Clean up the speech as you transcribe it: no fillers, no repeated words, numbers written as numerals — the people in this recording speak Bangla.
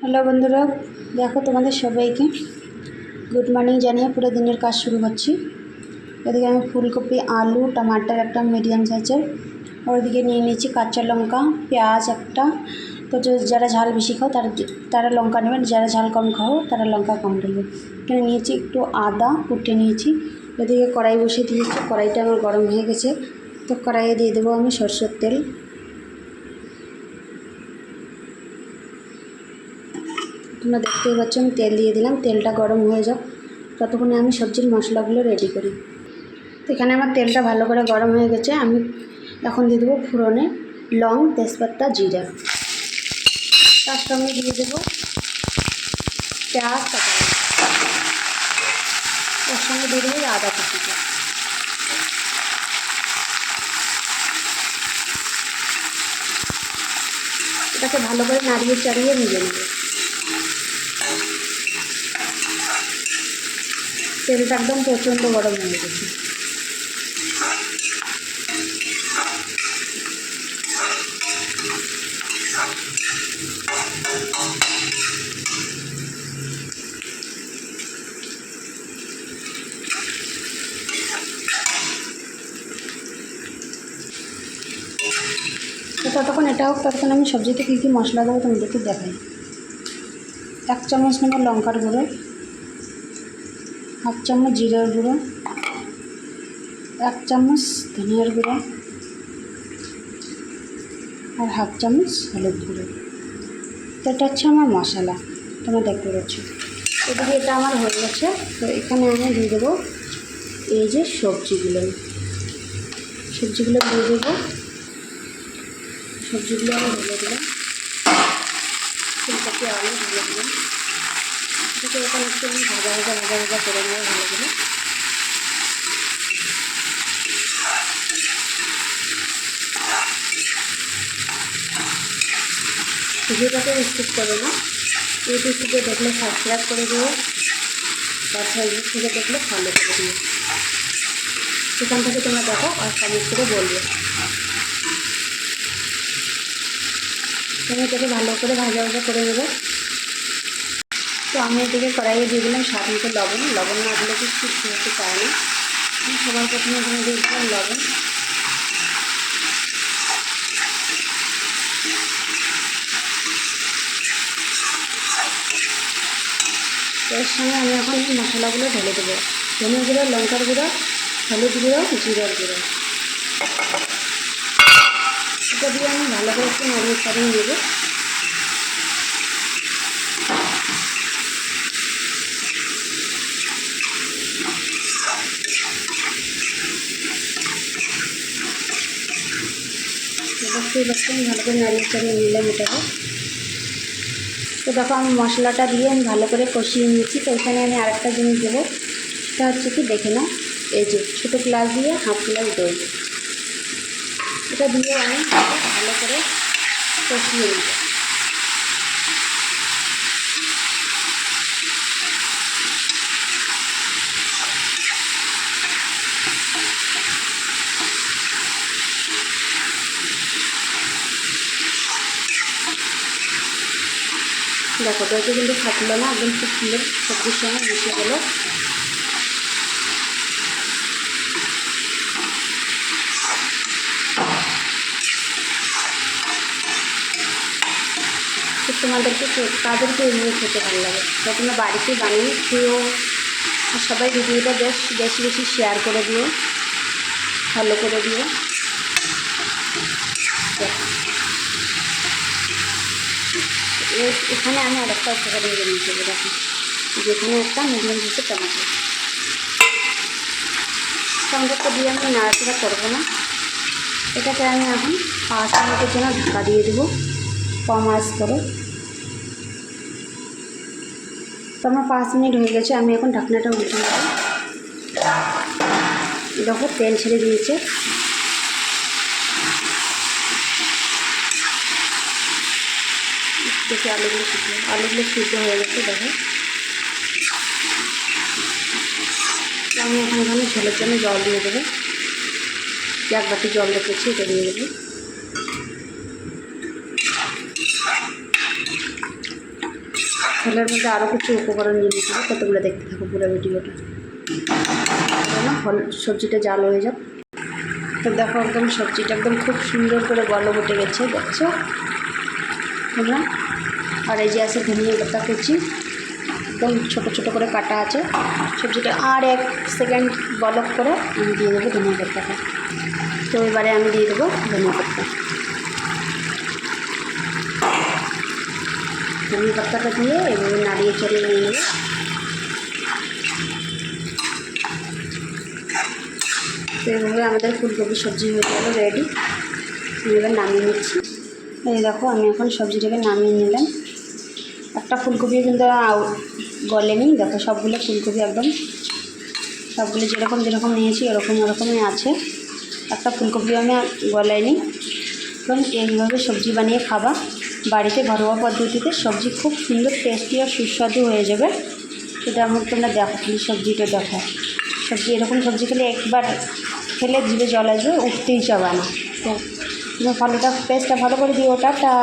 হ্যালো বন্ধুরা, দেখো তোমাদের সবাইকে গুড মর্নিং জানিয়ে পুরো দিনের কাজ শুরু করছি। এদিকে আমি ফুলকপি, আলু, টমাটার একটা মিডিয়াম সাইজের, ওদিকে নিয়ে নিয়েছি কাঁচা লঙ্কা, পেঁয়াজ একটা। তো যারা ঝাল বেশি খাও তারা লঙ্কা নেবেন, যারা ঝাল কম খাও তারা লঙ্কা কম দেবে। এখানে নিয়েছি একটু আদা কুটে নিয়েছি। এদিকে কড়াই বসিয়ে দিয়েছি, কড়াইটা আমার গরম হয়ে গেছে। তো কড়াইয়ে দিয়ে দেবো আমি সরষের তেল। তোমরা দেখতেই পাচ্ছ আমি তেল দিয়ে দিলাম, তেলটা গরম হয়ে যাক, ততক্ষণে আমি সবজির মশলাগুলো রেডি করি। তো এখানে আমার তেলটা ভালো করে গরম হয়ে গেছে। আমি এখন দিয়ে দেবো ফোড়নে লং, তেজপাতা, জিরা। তার সঙ্গে দিয়ে দেবো পেঁয়াজ কাটা, তার সঙ্গে দিয়ে দেবো আদা কুচিটা। এটাকে ভালো করে নাড়িয়ে চাড়িয়ে ভেজে নেব। তেলটা একদম প্রচণ্ড গরম হয়ে গেছে। তো ততক্ষণ এটা হোক, ততক্ষণ আমি সবজিতে কী কী মশলা দেবো তোমাদেরকে দেখাই। 1 চামচ নেব লঙ্কার গুঁড়ো, 1/2 চামচ জিরার গুঁড়ো, 1 চামচ ধনিয়ার গুঁড়ো, আর 1/2 চামচ হলুদ গুঁড়ো। তো এটা হচ্ছে আমার মশলা, তোমরা দেখতে পাচ্ছ। এদিকে এটা আমার হয়ে গেছে। তো এখানে আমি দিয়ে দেবো এই যে সবজিগুলো দিয়ে দেবো। সবজিগুলো আমি ঢেলে দিলাম, ফুলকপি, আলু ঢেলে দিলাম। এটাকে এখন একটু আমি ভাজা করে নেবো ভালো করে। ভিডিওটাকে স্কিপ করো না, ইউটিউব থেকে দেখলে সাবস্ক্রাইব করে দিও, আর ফেসবুক থেকে দেখলে ফলো করে দিও। সেখান থেকে তোমরা দেখো আর কমেন্ট করে বলবে। আমি এটাকে ভালো করে ভাজা করে নেবো। তো আমি এদিকে কড়াইয়ে দিয়ে দিলাম স্বাদ মতো লবণ না দিলে কিছু খেতে চায় না। আমি সবার প্রথমে এখানে দিয়ে দিলাম লবণ। এর সঙ্গে আমি এখন এই মশলাগুলো ঢেলে দেবো। ধনে গুঁড়ো, লঙ্কার গুঁড়ো, হলুদ গুঁড়ো, জিরার গুঁড়ো। এটা দিয়ে আমি ভালো করে একটু নাড়িয়ে চাড়িয়ে নেব। দেখতেই পাচ্ছেন ভালো করে নাড়িয়ে চাড়িয়ে নিলাম এটাকে। তো দেখো আমি মশলাটা দিয়ে আমি ভালো করে কষিয়ে নিয়েছি। তো এখানে আমি আরেকটা জিনিস দেবো, সেটা হচ্ছে কি দেখে নাও, এই যে ছোটো গ্লাস দিয়ে 1/2 গ্লাস দই। এটা দিয়ে আমি ভালো করে কষিয়ে নেব। দেখো দইটা কিন্তু থাকলো না, একদম খুব সুন্দর সবজির সঙ্গে মিশে গেলো। তো তোমাদেরকে কাদেরকে এমনি খেতে ভালো লাগে, তো তোমরা বাড়িতে বানিয়ে খেয়েও। আর সবাই ভিডিওটা বেশি শেয়ার করে দিও, ফলো করে দিও। এখানে আমি আরেকটা উপকার দিয়ে নিতে হবে। দেখো যেখানে একটা মিডিয়াম সাইজের টমেটো, টমেটোটা দিয়ে আমি নাড়াচাড়া করবো না। এটাকে আমি এখন 5 মিনিটের জন্য ঢাকা দিয়ে দেবো, কম আঁচ করে। তো আমার 5 মিনিট হয়ে গেছে, আমি এখন ঢাকনাটা উল্টে নেব। দেখো তেল ছেড়ে দিয়েছে। দেখি আলুগুলো সিদ্ধ হয়ে গেছে। দেখো আমি এখন এখানে ঝোলের জন্য জল দিয়ে দেবো। 1 বাটি জল রেখেছি, এটা দিয়ে দেবো। তেলের মধ্যে আরও কিছু উপকরণ দিয়ে দিতে হবে, তো তোমরা দেখতে থাকো পুরো ভিডিওটা না সবজিটা জাল হয়ে যাক। তো দেখো একদম সবজিটা একদম খুব সুন্দর করে বলক উঠে গেছে, দেখছো তোমরা। আর এই যে আছে ধনিয়া পাতা কুচি, একদম ছোটো ছোটো করে কাটা আছে। সবজিটা আর 1 সেকেন্ড বলক করে আমি দিয়ে দেবো ধনিয়া পাতাটা। তো এবারে আমি দিয়ে দেবো ধনিয়া পাতাটা দিয়ে এভাবে নাড়িয়ে চড়িয়ে নিয়ে নেব। তো এইভাবে আমাদের ফুলকপি সবজি হয়ে গেল রেডি। আমি এবার নামিয়ে নিচ্ছি। এই দেখো আমি এখন সবজিটাকে নামিয়ে নিলাম। একটা ফুলকপিও কিন্তু গলেনি, দেখো সবগুলো ফুলকপি একদম সবগুলো যেরকম নিয়েছি ওরকমই আছে, একটা ফুলকপিও আমি গলাইনি। এবং এইভাবে সবজি বানিয়ে খাবা বাড়িতে ঘরোয়া পদ্ধতিতে, সবজি খুব সুন্দর টেস্টি আর সুস্বাদু হয়ে যাবে। এটা আমার তোমরা দেখো, খালি সবজিটা দেখো, সবজি এরকম সবজি খেলে একবার খেলে জিভে জল আসবে, উঠতেই চাবে না। তো তুমি ফলটা পেস্টটা ভালো করে দিও। টাটা।